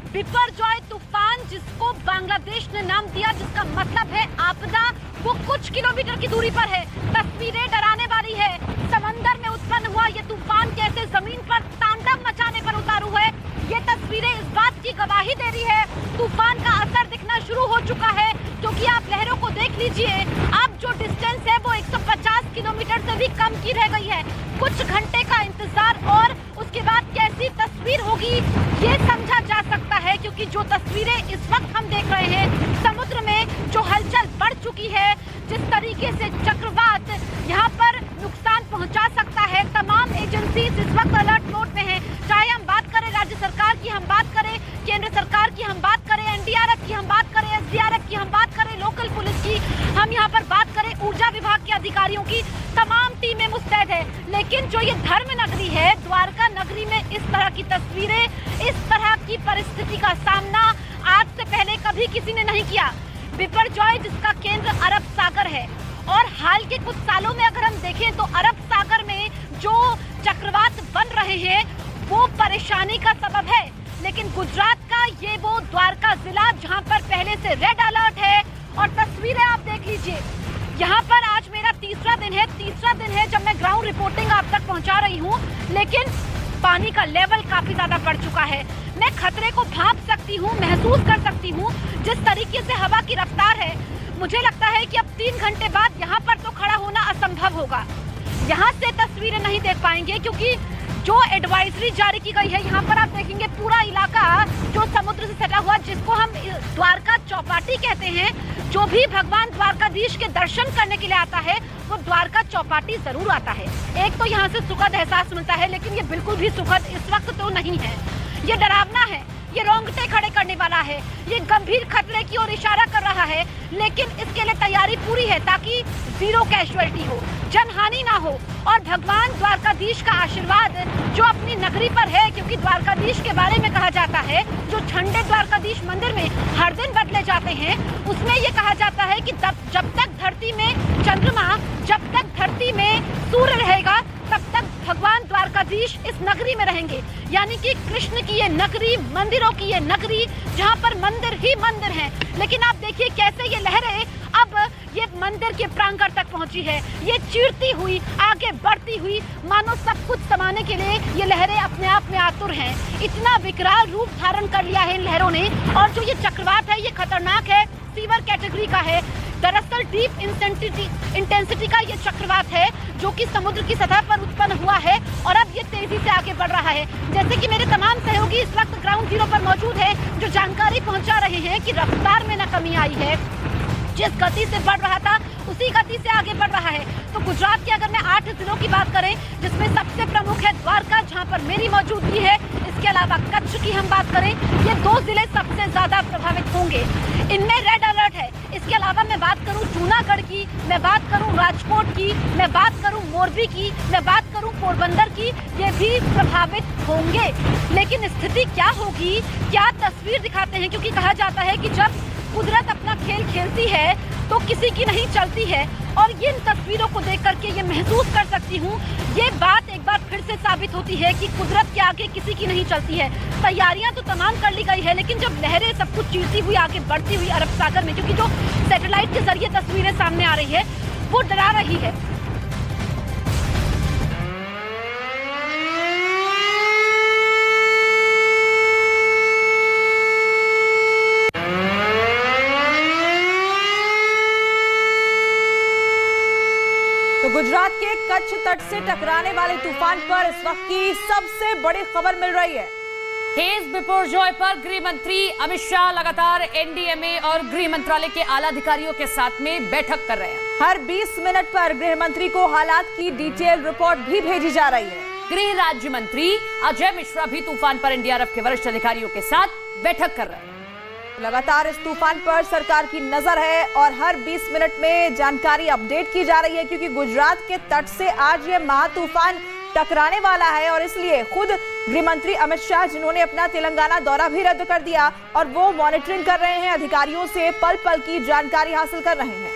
बिपरजॉय तूफान, जिसको बांग्लादेश ने नाम दिया, जिसका मतलब है आपदा, वो कुछ किलोमीटर की दूरी पर है। तस्वीरें डराने वाली है। समंदर में उत्पन्न हुआ ये तूफान कैसे जमीन पर तांडव मचाने पर उतारू है, ये तस्वीरें इस बात की गवाही दे रही है। तूफान का असर दिखना शुरू हो चुका है, क्योंकि आप लहरों को देख लीजिए। अब जो डिस्टेंस है वो 150 किलोमीटर से भी कम की रह गई है। कुछ घंटे का इंतजार और उसके बाद कैसी तस्वीर होगी ये समझा जा सकता है, क्योंकि जो तस्वीरें इस वक्त हम देख रहे हैं, समुद्र में जो हलचल बढ़ चुकी है, जिस तरीके से चक्रवात यहाँ पर नुकसान पहुँचा सकता है। तमाम एजेंसी इस वक्त अलर्ट मोड में है। चाहे हम बात करें राज्य सरकार की, हम बात करें केंद्र सरकार की, हम बात करें एनडीआरएफ की, हम बात करें एसडीआरएफ की, हम बात करें लोकल पुलिस की, हम यहाँ पर बात करें ऊर्जा विभाग के अधिकारियों की, तमाम टीमें मुस्तैद है। लेकिन जो ये धर्म नगरी है, द्वारका नगरी में इस तरह की तस्वीरें, इस तरह की परिस्थिति का सामना आज से पहले कभी किसी ने नहीं किया। बिपरजॉय, जिसका केंद्र अरब सागर है, और हाल के कुछ सालों में अगर हम देखें तो अरब सागर में जो चक्रवात बन रहे हैं वो परेशानी का सबब है। लेकिन गुजरात का ये वो द्वारका जिला जहां पर पहले से रेड अलर्ट है, और तस्वीरें आप देख लीजिए। यहाँ पर आज मेरा तीसरा दिन है जब मैं ग्राउंड रिपोर्टिंग आप तक पहुँचा रही हूँ, लेकिन पानी का लेवल काफी ज्यादा बढ़ चुका है। मैं खतरे को भांप सकती हूँ, महसूस कर सकती हूँ जिस तरीके से हवा की रफ्तार है। मुझे लगता है कि अब 3 घंटे बाद यहाँ पर तो खड़ा होना असंभव होगा। यहाँ से तस्वीरें नहीं देख पाएंगे, क्योंकि जो एडवाइजरी जारी की गई है, यहाँ पर आप देखेंगे पूरा इलाका जो समुद्र से सटा हुआ, जिसको हम द्वारका चौपाटी कहते हैं। जो भी भगवान द्वारकाधीश के दर्शन करने के लिए आता है वो द्वारका चौपाटी जरूर आता है। एक तो यहाँ से सुखद एहसास मिलता है, लेकिन ये बिल्कुल भी सुखद इस वक्त तो नहीं है। ये डरावना है, ये रोंगटे खड़े करने वाला है, ये गंभीर खतरे की ओर इशारा कर रहा है। लेकिन इसके लिए तैयारी पूरी है ताकि जीरो कैजुअलिटी हो, जनहानि ना हो, और भगवान द्वारकाधीश का आशीर्वाद जो अपनी नगरी पर है, क्योंकि द्वारकाधीश के बारे में कहा जाता है, जो झंडे द्वारकाधीश मंदिर में हर दिन बदले जाते हैं, उसमें ये कहा जाता है कि जब तक धरती में चंद्रमा, जब तक धरती में सूर्य रहेगा, तब तक भगवान द्वारकाधीश इस नगरी में रहेंगे। यानी कि कृष्ण की ये नगरी, मंदिरों की ये नगरी, जहाँ पर मंदिर ही मंदिर हैं। लेकिन आप देखिए कैसे ये लहरें अब ये मंदिर के प्रांगण तक पहुंची है। ये चीरती हुई, आगे बढ़ती हुई, मानो सब कुछ समाने के लिए ये लहरें अपने आप में आतुर हैं। इतना विकराल रूप धारण कर लिया है इन लहरों ने। और जो ये चक्रवात है, ये खतरनाक है, सीवर कैटेगरी का है। दरअसल डीप इंटेंसिटी का ये चक्रवात है, जो कि समुद्र की सतह पर उत्पन्न हुआ है, और अब ये तेजी से आगे बढ़ रहा है। जैसे कि मेरे तमाम सहयोगी इस वक्त ग्राउंड जीरो पर मौजूद है, जो जानकारी पहुंचा रहे हैं कि रफ्तार में न कमी आई है, जिस गति से बढ़ रहा था उसी गति से आगे बढ़ रहा है। तो गुजरात के अगर मैं 8 जिलों की बात करें, जिसमें सबसे प्रमुख है द्वारका, जहां पर मेरी मौजूदगी है, इसके अलावा कच्छ की हम बात करें, ये 2 जिले सबसे ज्यादा प्रभावित होंगे। इनमें रेड अलर्ट है। इसके अलावा मैं बात करूं जूनागढ़ की, मैं बात करूं राजकोट की, मैं बात करूं मोरबी की, मैं बात करूं पोरबंदर की, ये भी प्रभावित होंगे। लेकिन स्थिति क्या होगी, क्या तस्वीर दिखाते हैं, क्योंकि कहा जाता है कि जब कुदरत अपना खेल खेलती है तो किसी की नहीं चलती है। और इन तस्वीरों को देख करके ये महसूस कर सकती हूँ, ये बात एक बार फिर से साबित होती है कि कुदरत के आगे किसी की नहीं चलती है। तैयारियां तो तमाम कर ली गई है, लेकिन जब लहरें सब कुछ चीरती हुई आगे बढ़ती हुई अरब सागर में, क्योंकि जो सैटेलाइट के जरिए तस्वीरें सामने आ रही है वो डरा रही है। गुजरात के कच्छ तट से टकराने वाले तूफान पर इस वक्त की सबसे बड़ी खबर मिल रही है। तेज बिपरजॉय पर गृह मंत्री अमित शाह लगातार एनडीएमए और गृह मंत्रालय के आला अधिकारियों के साथ में बैठक कर रहे हैं। हर 20 मिनट पर गृह मंत्री को हालात की डिटेल रिपोर्ट भी भेजी जा रही है। गृह राज्य मंत्री अजय मिश्रा भी तूफान पर एनडीआरएफ के वरिष्ठ अधिकारियों के साथ बैठक कर रहे हैं। लगातार इस तूफान पर सरकार की नजर है और हर 20 मिनट में जानकारी अपडेट की जा रही है, क्योंकि गुजरात के तट से आज ये महा तूफान टकराने वाला है। और इसलिए खुद गृह मंत्री अमित शाह, जिन्होंने अपना तेलंगाना दौरा भी रद्द कर दिया, और वो मॉनिटरिंग कर रहे हैं, अधिकारियों से पल पल की जानकारी हासिल कर रहे हैं।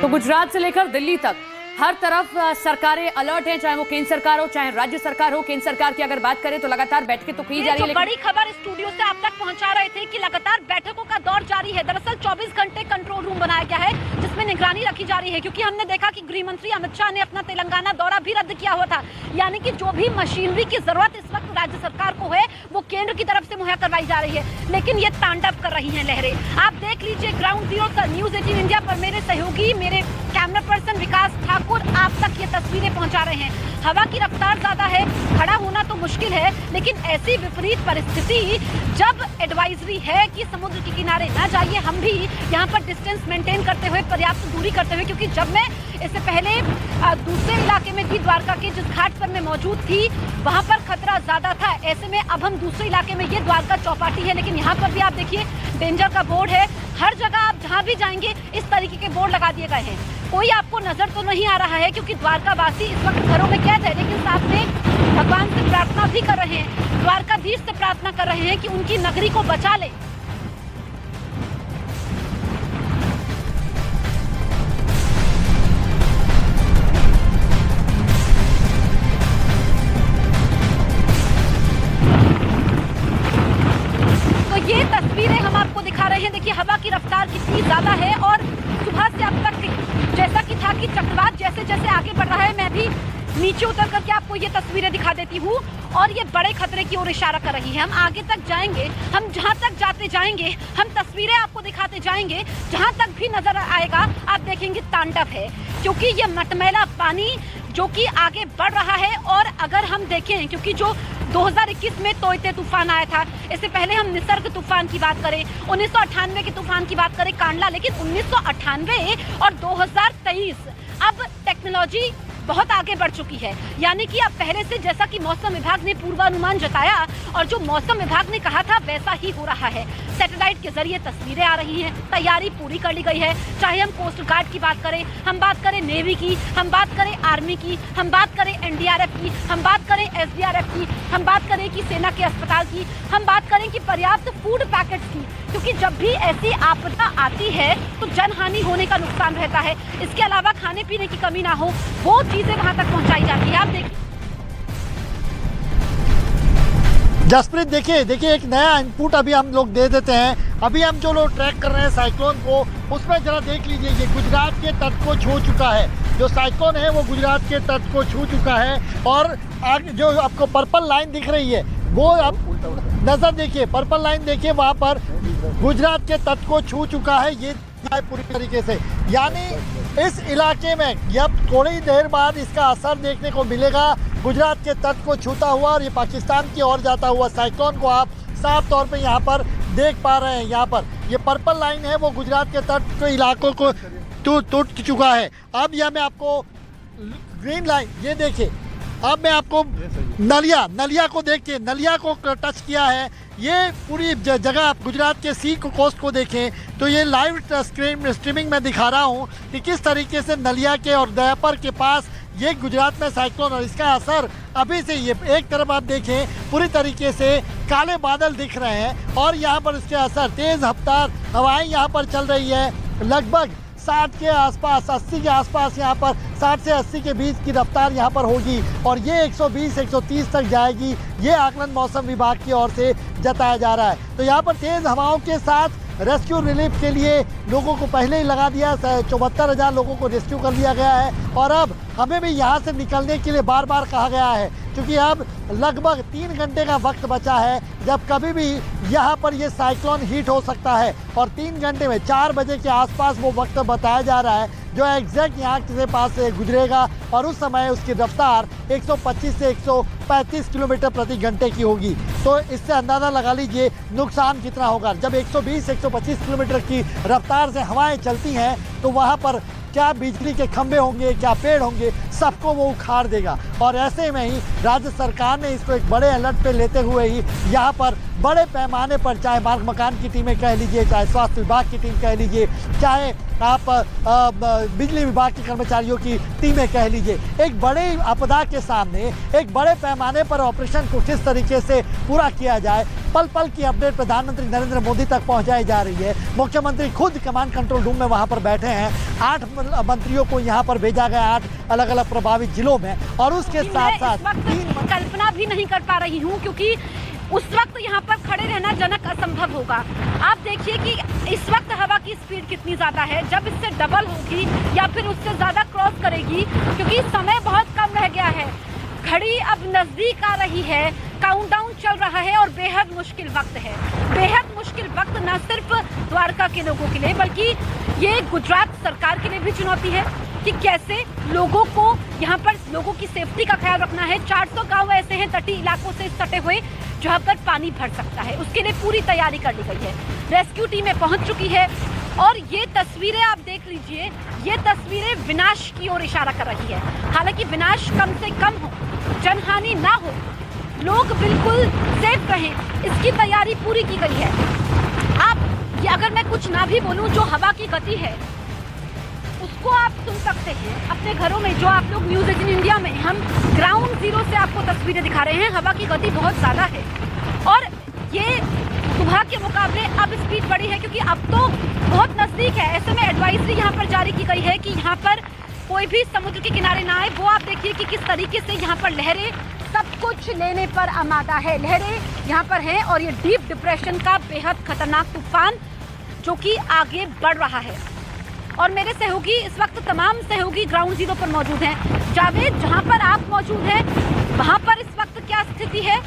तो गुजरात से लेकर दिल्ली तक हर तरफ सरकारें अलर्ट हैं, चाहे वो केंद्र सरकार हो चाहे राज्य सरकार हो। केंद्र सरकार की अगर बात करें तो लगातार बैठकें तो की जा रही है। बड़ी खबर स्टूडियो से आप तक पहुंचा रहे थे कि लगातार बैठकों का दौर जारी है। दरअसल 24 घंटे कंट्रोल रूम बनाया गया है जिसमें निगरानी रखी जा रही है, क्योंकि हमने देखा कि गृह मंत्री अमित शाह ने अपना तेलंगाना दौरा भी रद्द किया हुआ था। यानी कि जो भी मशीनरी की जरूरत इस वक्त राज्य सरकार को है वो केंद्र की तरफ से मुहैया करवाई जा रही है, लेकिन ये तांडव कर रही है लहरें। आप देख लीजिए ग्राउंड जीरो पर न्यूज 18 इंडिया पर मेरे सहयोगी मेरे कैमरा पर्सन विकास ठाकुर आप तक ये तस्वीरें पहुंचा रहे हैं। हवा की रफ्तार ज्यादा है, खड़ा होना तो मुश्किल है, लेकिन ऐसी विपरीत परिस्थिति जब एडवाइजरी है कि समुद्र के किनारे ना जाइए, हम भी यहाँ पर डिस्टेंस मेंटेन करते हुए, पर्याप्त दूरी करते हुए, क्योंकि जब मैं इससे पहले दूसरे इलाके में थी, द्वारका के जिस घाट पर मैं मौजूद थी वहाँ पर खतरा ज्यादा था। ऐसे में अब हम दूसरे इलाके में, ये द्वारका चौपाटी है, लेकिन यहाँ पर भी आप देखिए डेंजर का बोर्ड है। हर जगह आप जहाँ भी जाएंगे इस तरीके के बोर्ड लगा दिए गए हैं। कोई आपको नजर तो नहीं आ रहा है क्योंकि द्वारका वासी इस वक्त घरों में कैद है, लेकिन साथ में भगवान से प्रार्थना भी कर रहे हैं, द्वारकाधीश से प्रार्थना कर रहे हैं कि उनकी नगरी को बचा ले। तो ये तस्वीरें हम आपको दिखा रहे हैं। देखिए हवा की रफ्तार कितनी ज्यादा है और सुबह से अब तक जैसा कि था कि चक्रवात जैसे जैसे आगे बढ़ रहा है, मैं भी नीचे उतर करके आपको ये तस्वीरें दिखा देती हूँ और ये बड़े खतरे की ओर इशारा कर रही है। हम आगे तक जाएंगे, हम जहाँ तक जाते जाएंगे, हम तस्वीरें आपको दिखाते जाएंगे, जहाँ तक भी नजर आएगा आप देखेंगे तांडव है, क्योंकि ये मटमैला पानी जो कि आगे बढ़ रहा है। और अगर हम देखें, क्योंकि जो 2021 में तोयते तूफान आया था, इससे पहले हम निसर्ग तूफान की बात करें, 1998 के तूफान की बात करें कांडला, लेकिन 1998 और 2023 अब टेक्नोलॉजी बहुत आगे बढ़ चुकी है। यानी कि अब पहले से, जैसा कि मौसम विभाग ने पूर्वानुमान जताया और जो मौसम विभाग ने कहा था वैसा ही हो रहा है। सैटेलाइट के जरिए तस्वीरें आ रही हैं, तैयारी पूरी कर ली गई है। चाहे हम कोस्ट गार्ड की बात करें, हम बात करें नेवी की, हम बात करें आर्मी की, हम बात करें एनडीआरएफ की, हम बात करें एसडीआरएफ की, हम बात करें कि सेना के अस्पताल की, हम बात करें कि पर्याप्त फूड पैकेट्स की, क्योंकि जब भी ऐसी आपदा आती है तो जनहानि होने का नुकसान रहता है। इसके अलावा खाने पीने की कमी ना हो, वो चीजें वहां तक पहुंचाई जाती है। आप देखिए जसप्रीत, देखिए एक नया इनपुट अभी हम लोग दे देते हैं। अभी हम जो लोग ट्रैक कर रहे हैं साइक्लोन को, उसमें जरा देख लीजिए, ये गुजरात के तट को छू चुका है। जो साइक्लोन है वो गुजरात के तट को छू चुका है और आगे जो आपको पर्पल लाइन दिख रही है वो आप नजर देखिए, पर्पल लाइन देखिए, वहाँ पर गुजरात के तट को छू चुका है। ये पूरी तरीके से, यानी इस इलाके में अब थोड़ी देर बाद इसका असर देखने को मिलेगा गुजरात के तट को छूता हुआ, और ये पाकिस्तान की ओर जाता हुआ साइक्लोन को आप साफ तौर पे यहाँ पर देख पा रहे हैं। यहाँ पर ये पर्पल लाइन है वो गुजरात के तट के इलाकों को टूट चुका है। अब यह मैं आपको ग्रीन लाइन, ये देखिए, अब मैं आपको नलिया को देखिए, नलिया को टच किया है। ये पूरी जगह आप गुजरात के सी कोस्ट को देखें तो ये लाइव स्ट्रीमिंग में दिखा रहा हूँ कि किस तरीके से नलिया के और दयापर के पास ये गुजरात में साइक्लोन, और इसका असर अभी से ये एक तरफ आप देखें पूरी तरीके से काले बादल दिख रहे हैं और यहाँ पर इसके असर, तेज़ रफ्तार हवाएं यहाँ पर चल रही है, लगभग 60 के आसपास, 80 के आसपास, यहाँ पर 60 से 80 के बीच की रफ्तार यहाँ पर होगी और ये 120-130 तक जाएगी। ये आकलन मौसम विभाग की ओर से जताया जा रहा है। तो यहाँ पर तेज़ हवाओं के साथ रेस्क्यू रिलीफ के लिए लोगों को पहले ही लगा दिया, 74,000 लोगों को रेस्क्यू कर लिया गया है और अब हमें भी यहाँ से निकलने के लिए बार बार कहा गया है, क्योंकि अब लगभग 3 घंटे का वक्त बचा है जब कभी भी यहाँ पर ये साइक्लोन हिट हो सकता है और 3 घंटे में 4 बजे के आसपास वो वक्त बताया जा रहा है जो एग्जैक्ट यहाँ के पास से गुजरेगा और उस समय उसकी रफ्तार 125 से 135 किलोमीटर प्रति घंटे की होगी। तो इससे अंदाज़ा लगा लीजिए नुकसान कितना होगा। जब 120-125 किलोमीटर की रफ्तार से हवाएं चलती हैं तो वहाँ पर क्या बिजली के खंभे होंगे, क्या पेड़ होंगे, सबको वो उखाड़ देगा। और ऐसे में ही राज्य सरकार ने इसको एक बड़े अलर्ट पे लेते हुए ही यहाँ पर बड़े पैमाने पर, चाहे मार्ग मकान की टीमें कह लीजिए, चाहे स्वास्थ्य विभाग की टीम कह लीजिए, चाहे आप बिजली विभाग के कर्मचारियों की टीमें कह लीजिए, एक बड़े आपदा के सामने एक बड़े पैमाने पर ऑपरेशन को किस तरीके से पूरा किया जाए, पल पल की अपडेट प्रधानमंत्री नरेंद्र मोदी तक पहुंचाई जा रही है। मुख्यमंत्री खुद कमांड कंट्रोल रूम में वहां पर बैठे हैं। 8 मंत्रियों को यहां पर भेजा गया 8 अलग अलग प्रभावित जिलों में, और उसके साथ साथ कल्पना भी नहीं कर पा रही हूँ, क्योंकि उस वक्त यहाँ पर खड़े रहना जनक असंभव होगा। आप देखिए कि इस वक्त हवा की स्पीड कितनी ज्यादा है, जब इससे डबल होगी या फिर उससे ज्यादा क्रॉस करेगी, क्योंकि समय बहुत कम रह गया है। घड़ी अब नजदीक आ रही है, काउंटडाउन चल रहा है और बेहद मुश्किल वक्त है। बेहद मुश्किल वक्त न सिर्फ द्वारका के लोगों के लिए, बल्कि ये गुजरात सरकार के लिए भी चुनौती है कि कैसे लोगों को यहाँ पर लोगों की सेफ्टी का ख्याल रखना है। 400 गांव ऐसे हैं तटीय इलाकों से सटे हुए जहाँ पर पानी भर सकता है, उसके लिए पूरी तैयारी कर ली गई है। रेस्क्यू टीमें पहुंच चुकी है और ये तस्वीरें आप देख लीजिए, ये तस्वीरें विनाश की ओर इशारा कर रही है। हालांकि विनाश कम से कम हो, जनहानि ना हो, लोग बिल्कुल सेफ रहें, इसकी तैयारी पूरी की गई है। आप अगर मैं कुछ ना भी बोलूं, जो हवा की गति है उसको आप सुन सकते हैं अपने घरों में। जो आप लोग न्यूज़ 18 इंडिया में, हम ग्राउंड जीरो से आपको तस्वीरें दिखा रहे हैं। हवा की गति बहुत ज़्यादा है और ये सुबह के मुकाबले अब स्पीड बढ़ी है, क्योंकि अब तो बहुत नज़दीक है। ऐसे में एडवाइजरी यहाँ पर जारी की गई है कि यहाँ पर कोई भी समुद्र के किनारे ना आए। वो आप देखिए कि किस तरीके से यहाँ पर लहरें सब कुछ लेने पर आमादा है। लहरें यहाँ पर हैं और ये डीप डिप्रेशन का बेहद खतरनाक तूफान जो कि आगे बढ़ रहा है। और मेरे सहयोगी इस वक्त तमाम सहयोगी ग्राउंड जीरो पर मौजूद हैं। जावेद, जहां पर आप मौजूद हैं वहां पर इस वक्त क्या स्थिति है?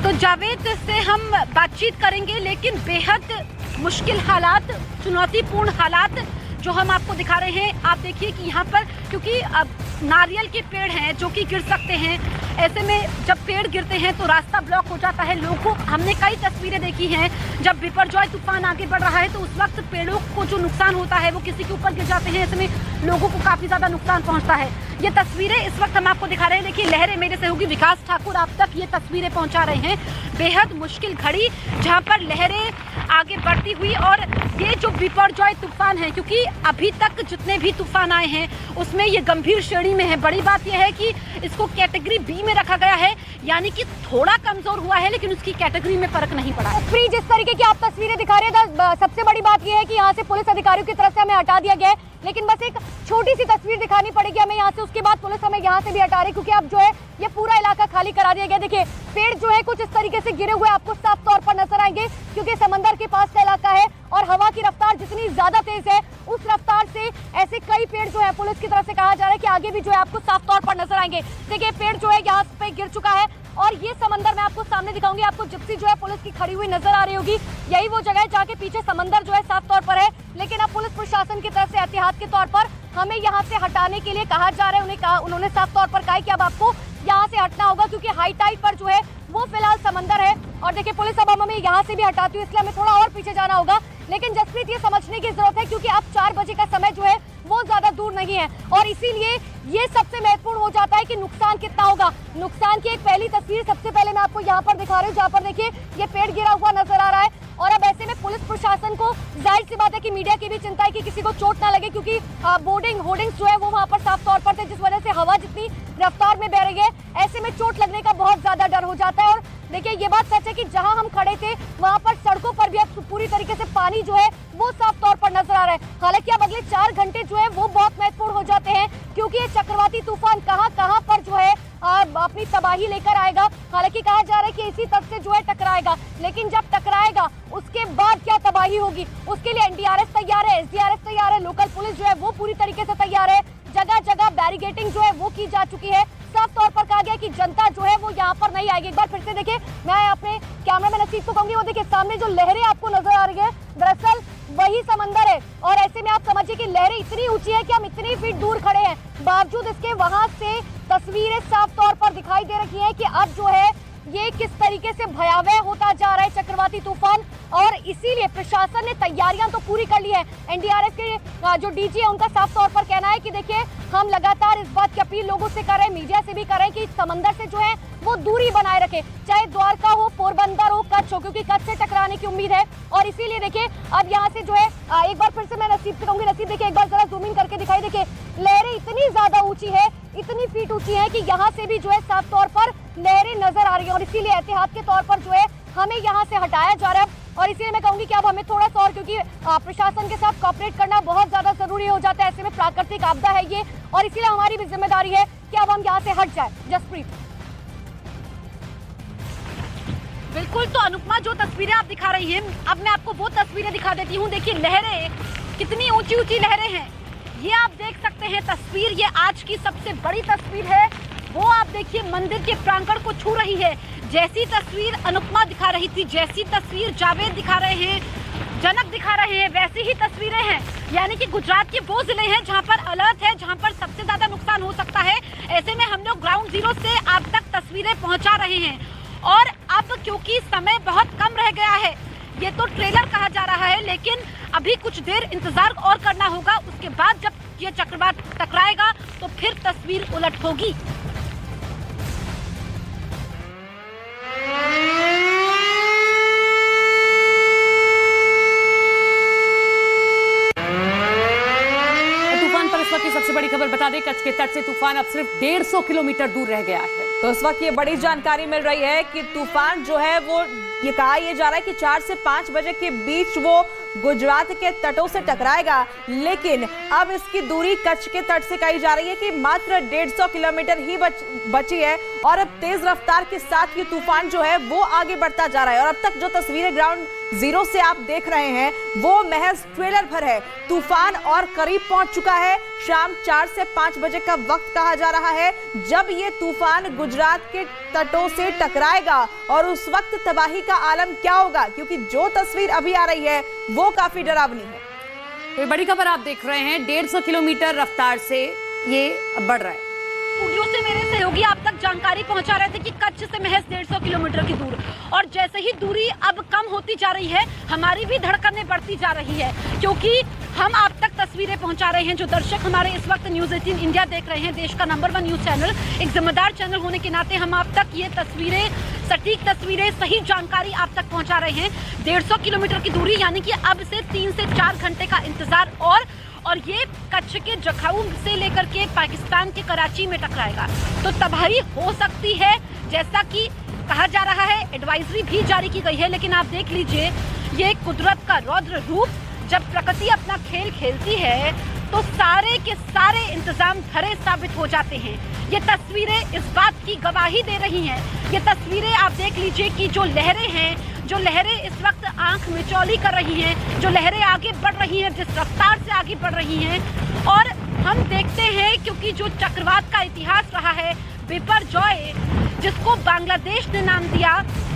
तो जावेद से हम बातचीत करेंगे, लेकिन बेहद मुश्किल हालात, चुनौतीपूर्ण हालात जो हम आपको दिखा रहे हैं। आप देखिए कि यहाँ पर, क्योंकि अब नारियल के पेड़ हैं जो कि गिर सकते हैं, ऐसे में जब पेड़ गिरते हैं तो रास्ता ब्लॉक हो जाता है। लोगों, हमने कई तस्वीरें देखी हैं जब बिपरजॉय तूफान आगे बढ़ रहा है तो उस वक्त पेड़ों को जो नुकसान होता है वो किसी के ऊपर गिर जाते हैं, ऐसे में लोगों को काफी ज्यादा नुकसान पहुंचता है। ये तस्वीरें इस वक्त हम आपको दिखा रहे हैं। देखिए लहरें, मेरे सहयोगी विकास ठाकुर आप तक ये तस्वीरें पहुंचा रहे हैं। बेहद मुश्किल घड़ी जहाँ पर लहरें आगे बढ़ती हुई, और ये जो बिपरजॉय तूफान है, क्योंकि अभी तक जितने भी तूफान आए हैं उसमें ये गंभीर श्रेणी में है। बड़ी बात यह है कि इसको कैटेगरी बी में रखा गया है, यानी कि थोड़ा कमजोर हुआ है लेकिन उसकी कैटेगरी में फर्क नहीं पड़ा। फ्री, जिस तरीके की आप तस्वीरें दिखा रहे हैं, सबसे बड़ी बात यह है कि यहाँ से पुलिस अधिकारियों की तरफ से हमें हटा दिया गया है, लेकिन बस एक छोटी सी तस्वीर दिखानी पड़ेगी हमें यहाँ से। उसके बाद पुलिस हमें यहाँ से भी हटा रही, क्योंकि अब जो है ये पूरा इलाका खाली करा दिया गया। देखिए पेड़ जो है कुछ इस तरीके से गिरे हुए आपको साफ तौर पर नजर आएंगे, क्योंकि समंदर के पास का इलाका है और हवा की रफ्तार जितनी ज्यादा तेज है उस रफ्तार से ऐसे कई पेड़ जो है पुलिस की तरफ से कहा जा रहा है कि आगे भी जो है आपको साफ तौर पर नजर आएंगे। देखिए पेड़ जो है यहाँ पे गिर चुका है और ये समंदर मैं आपको सामने दिखाऊंगी। आपको जिप्सी जो है पुलिस की खड़ी हुई नजर आ रही होगी, यही वो जगह है जहाँ के पीछे समंदर जो है साफ तौर पर है। लेकिन अब पुलिस प्रशासन की तरफ से एहतियात के तौर पर हमें यहाँ से हटाने के लिए कहा जा रहा है। उन्होंने साफ तौर पर कहा कि अब आपको यहाँ से हटना होगा, क्योंकि हाई टाइड पर जो है वो फिलहाल समंदर है। और देखिए पुलिस अब हमें यहाँ से भी हटाती है, इसलिए हमें थोड़ा और पीछे जाना होगा। लेकिन जसप्रीत ये समझने की जरूरत है, क्योंकि अब 4 बजे का समय जो है वो ज्यादा दूर नहीं है, और इसीलिए ये सबसे महत्वपूर्ण हो जाता है कि नुकसान कितना होगा। नुकसान की एक पहली तस्वीर सबसे पहले मैं आपको यहाँ पर दिखा रही हूँ, जहाँ पर देखिए ये पेड़ गिरा हुआ नजर आ रहा है। और अब ऐसे में पुलिस प्रशासन को जाहिर सी बात है कि मीडिया की भी चिंता है कि किसी को चोट ना लगे, क्योंकि होर्डिंग्स जो है वो वहाँ पर साफ तौर पर थे, जिस वजह से हवा जितनी रफ्तार में बह रही है, ऐसे में चोट लगने का बहुत ज्यादा डर हो जाता है। और देखिए ये बात सच है कि जहां हम खड़े थे वहां पर सड़कों पर भी अब पूरी तरीके से पानी जो है वो साफ तौर पर नजर आ रहा है। हालांकि अब अगले 4 घंटे जो है वो बहुत महत्वपूर्ण हो जाते हैं, क्योंकि ये चक्रवाती तूफान कहां पर जो है अपनी तबाही लेकर आएगा। हालांकि कहा जा रहा है कि इसी तट से जो है टकराएगा, लेकिन जब टकराएगा उसके बाद क्या तबाही होगी, उसके लिए एनडीआरएफ तैयार है, एसडीआरएफ तैयार है, लोकल पुलिस जो है वो पूरी तरीके से तैयार है। जगह जगह बैरिकेडिंग जो है वो की जा चुकी है। साफ तौर पर कहा गया कि जनता जो है वो यहाँ पर नहीं आएगी। एक बार फिर से देखिए, मैं अपने कैमरामैन नसीब को कहूंगी, वो देखिए सामने जो लहरें आपको नजर आ रही है दरअसल वही समंदर है। और ऐसे में आप समझिए कि लहरें इतनी ऊंची है कि हम इतनी फीट दूर खड़े हैं, बावजूद इसके वहां से तस्वीरें साफ तौर पर दिखाई दे रही है कि अब जो है ये किस तरीके से भयावह होता जा रहा है चक्रवाती तूफान, और इसीलिए प्रशासन ने तैयारियां तो पूरी कर ली है। एनडीआरएफ के जो डीजी है उनका साफ तौर पर कहना है कि देखिए हम लगातार इस बात की अपील लोगों से कर रहे हैं, मीडिया से भी कर रहे हैं कि समंदर से जो है वो दूरी बनाए रखे, चाहे द्वारका हो, पोरबंदर हो, कच्छ हो, क्योंकि कच्छ से टकराने की उम्मीद है। और इसीलिए देखिए अब यहाँ से जो है एक बार फिर से मैं नसीब से कहूंगी, नसीब देखिए एक बार जरा जूम इन करके दिखाई, देखिए लहरें इतनी ज्यादा ऊंची है, इतनी फीट ऊंची है कि यहाँ से भी जो है साफ तौर पर लहरें नजर आ रही है, और इसीलिए एहतियात के तौर पर जो है हमें यहाँ से हटाया जा रहा है। और इसीलिए मैं कहूंगी कि अब हमें थोड़ा सा और, क्योंकि प्रशासन के साथ कोऑपरेट करना बहुत ज्यादा जरूरी हो जाता है, ऐसे में प्राकृतिक आपदा है ये, और इसीलिए हमारी भी जिम्मेदारी है कि अब हम यहाँ से हट जाए। जसप्रीत। बिल्कुल, तो अनुपमा जो तस्वीरें आप दिखा रही हैं, अब मैं आपको वो तस्वीरें दिखा देती हूँ। देखिए लहरें कितनी ऊंची ऊंची लहरें हैं, ये आप देख सकते हैं तस्वीर। ये आज की सबसे बड़ी तस्वीर है, वो आप देखिए मंदिर के प्रांगण को छू रही है। जैसी तस्वीर अनुपमा दिखा रही थी, जैसी तस्वीर जावेद दिखा रहे हैं, जनक दिखा रहे हैं, वैसी ही तस्वीरें हैं। यानी कि गुजरात के वो जिले हैं जहां पर अलर्ट है, जहां पर सबसे ज्यादा नुकसान हो सकता है। ऐसे में हम लोग ग्राउंड जीरो से आप तक तस्वीरें पहुंचा रहे हैं। और अब क्योंकि समय बहुत कम रह गया है, ये तो ट्रेलर कहा जा रहा है, लेकिन अभी कुछ देर इंतजार और करना होगा। उसके बाद जब ये चक्रवात टकराएगा तो फिर तस्वीर उलट होगी। तूफान पर इस वक्त की सबसे बड़ी खबर बता दें, कच्छ के तट से तूफान अब सिर्फ 150 किलोमीटर दूर रह गया है। तो इस वक्त ये बड़ी जानकारी मिल रही है कि तूफान जो है वो ये कहा यह जा रहा है कि 4 से 5 बजे के बीच वो गुजरात के तटों से टकराएगा, लेकिन अब इसकी दूरी कच्छ के तट से कही जा रही है कि मात्र 150 किलोमीटर ही बची है, और अब तेज रफ्तार के साथ ये तूफान जो है वो आगे बढ़ता जा रहा है। और अब तक जो तस्वीरें ग्राउंड जीरो से आप देख रहे हैं वो महज ट्रेलर भर है। तूफान और करीब पहुंच चुका है। शाम 4 से 5 बजे का वक्त कहा जा रहा है जब ये तूफान गुजरात के तटों से टकराएगा, और उस वक्त तबाही का आलम क्या होगा, क्योंकि जो तस्वीर अभी आ रही है वो काफी डरावनी है। तो बड़ी खबर आप देख रहे हैं, 150 किलोमीटर रफ्तार से ये बढ़ रहा है। स्टूडियो से मेरे सहयोगी आप तक जानकारी पहुंचा रहे थे कि कच्छ से महज 150 किलोमीटर की दूर, और जैसे ही दूरी अब कम होती जा रही है हमारी भी धड़कनें बढ़ती जा रही है, क्योंकि हम आप तक तस्वीरें पहुंचा रहे हैं। जो दर्शक हमारे इस वक्त न्यूज़ 18 इंडिया देख रहे हैं, देश का नंबर 1 न्यूज चैनल, एक जिम्मेदार चैनल होने के नाते हम आप तक ये तस्वीरें, सटीक तस्वीरें, सही जानकारी आप तक पहुंचा रहे हैं। 150 किलोमीटर की दूरी, यानी कि अब से 3 से 4 घंटे का इंतजार, और ये कच्छ के जखाऊ से लेकर के पाकिस्तान के कराची में टकराएगा तो तबाही हो सकती है, जैसा कि कहा जा रहा है। एडवाइजरी भी जारी की गई है, लेकिन आप देख लीजिए ये कुदरत का रौद्र रूप। जब प्रकृति अपना खेल खेलती है तो सारे के सारे इंतजाम धरे साबित हो जाते हैं। ये तस्वीरें इस बात की गवाही दे रही हैं। ये तस्वीरें आप देख लीजिए कि जो लहरें हैं, जो लहरें इस वक्त आंख मिचौली कर रही हैं, जो लहरें आगे बढ़ रही हैं, जिस रफ्तार से आगे बढ़ रही हैं। और हम देखते हैं, क्योंकि जो चक्रवात का इतिहास रहा है बिपरजॉय, जिसको बांग्लादेश ने नाम दिया,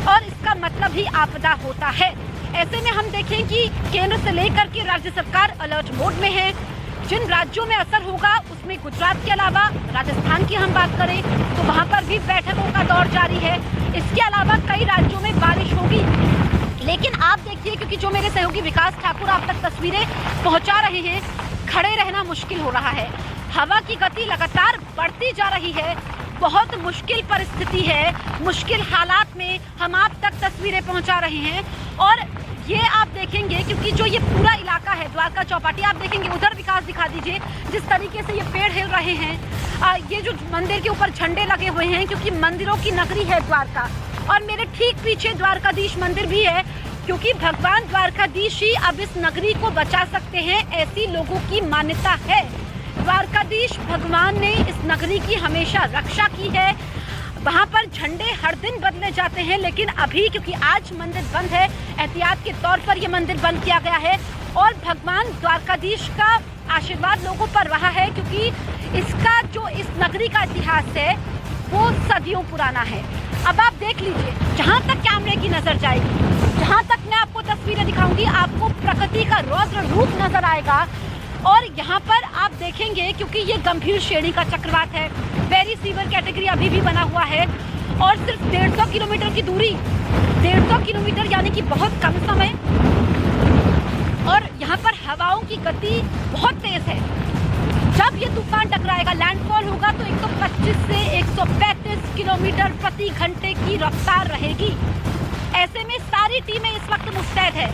और इसका मतलब ही आपदा होता है। ऐसे में हम देखें कि केंद्र से लेकर के राज्य सरकार अलर्ट मोड में है। जिन राज्यों में असर होगा उसमें गुजरात के अलावा राजस्थान की हम बात करें तो वहां पर भी बैठकों का दौर जारी है। इसके अलावा कई राज्यों में बारिश होगी। लेकिन आप देखिए, क्योंकि जो मेरे सहयोगी विकास ठाकुर आप तक तस्वीरें पहुंचा रहे हैं, खड़े रहना मुश्किल हो रहा है। हवा की गति लगातार बढ़ती जा रही है। बहुत मुश्किल परिस्थिति है, मुश्किल हालात में हम आप तक तस्वीरें पहुंचा रहे हैं। और ये आप देखेंगे, क्योंकि जो ये पूरा इलाका है द्वारका चौपाटी, आप देखेंगे उधर विकास दिखा दीजिए, जिस तरीके से ये पेड़ हिल रहे हैं। ये जो मंदिर के ऊपर झंडे लगे हुए हैं, क्योंकि मंदिरों की नगरी है द्वारका, और मेरे ठीक पीछे द्वारकाधीश मंदिर भी है, क्योंकि भगवान द्वारकाधीश ही अब इस नगरी को बचा सकते हैं, ऐसी लोगों की मान्यता है। द्वारकाधीश भगवान ने इस नगरी की हमेशा रक्षा की है। वहाँ पर झंडे हर दिन बदले जाते हैं, लेकिन अभी क्योंकि आज मंदिर बंद है, एहतियात के तौर पर यह मंदिर बंद किया गया है। और भगवान द्वारकाधीश का आशीर्वाद लोगों पर रहा है, क्योंकि इसका जो इस नगरी का इतिहास है वो सदियों पुराना है। अब आप देख लीजिए, जहाँ तक कैमरे की नजर जाएगी, जहाँ तक मैं आपको तस्वीरें दिखाऊंगी, आपको प्रकृति का रौद्र रूप नजर आएगा। और यहाँ पर आप देखेंगे, क्योंकि ये गंभीर श्रेणी का चक्रवात है, वेरी सीवियर कैटेगरी अभी भी बना हुआ है, और सिर्फ 150 किलोमीटर की दूरी, 150 किलोमीटर यानी कि बहुत कम समय, और यहाँ पर हवाओं की गति बहुत तेज है। जब ये तूफान टकराएगा, लैंडफॉल होगा तो 125 से 135 किलोमीटर प्रति घंटे की रफ्तार रहेगी। ऐसे में सारी टीमें इस वक्त मुस्तैद है।